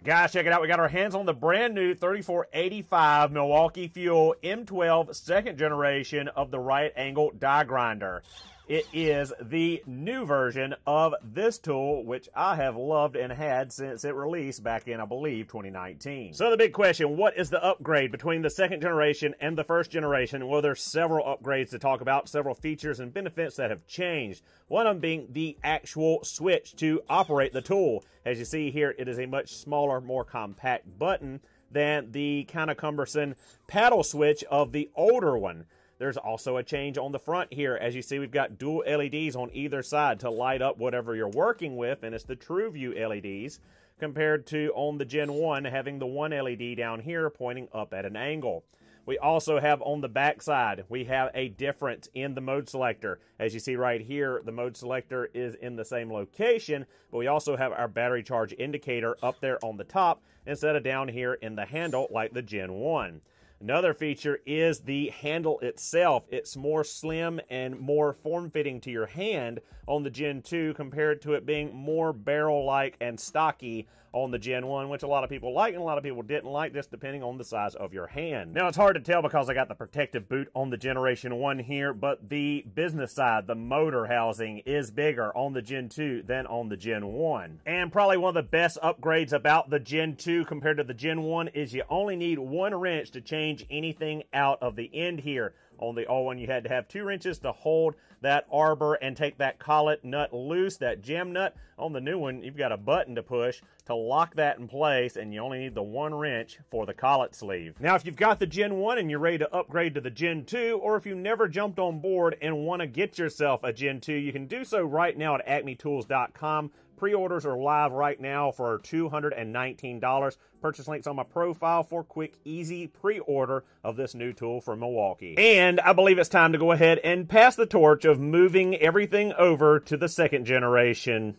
Guys, check it out. We got our hands on the brand new 3485 Milwaukee Fuel M12 second generation of the right angle die grinder. It is the new version of this tool, which I have loved and had since it released back in, I believe, 2019. So the big question, what is the upgrade between the second generation and the first generation? Well, there's several upgrades to talk about, several features and benefits that have changed. One of them being the actual switch to operate the tool. As you see here, it is a much smaller, more compact button than the kind of cumbersome paddle switch of the older one. There's also a change on the front here. As you see, we've got dual LEDs on either side to light up whatever you're working with, and it's the True View LEDs, compared to on the Gen 1 having the one LED down here pointing up at an angle. We also have on the back side, we have a difference in the mode selector. As you see right here, the mode selector is in the same location, but we also have our battery charge indicator up there on the top instead of down here in the handle like the Gen 1. Another feature is the handle itself. It's more slim and more form-fitting to your hand on the Gen 2 compared to it being more barrel-like and stocky on the Gen 1, which a lot of people like and a lot of people didn't like, just depending on the size of your hand. Now, it's hard to tell because I got the protective boot on the Generation 1 here, but the business side, the motor housing, is bigger on the Gen 2 than on the Gen 1. And probably one of the best upgrades about the Gen 2 compared to the Gen 1 is you only need one wrench to change anything out of the end here. On the old one, you had to have 2 wrenches to hold that arbor and take that collet nut loose, that gem nut. On the new one, you've got a button to push to lock that in place, and you only need the 1 wrench for the collet sleeve. Now, if you've got the Gen 1 and you're ready to upgrade to the Gen 2, or if you never jumped on board and want to get yourself a Gen 2, you can do so right now at acmetools.com. Pre-orders are live right now for $219. Purchase links on my profile for quick, easy pre-order of this new tool from Milwaukee. And I believe it's time to go ahead and pass the torch of moving everything over to the second generation.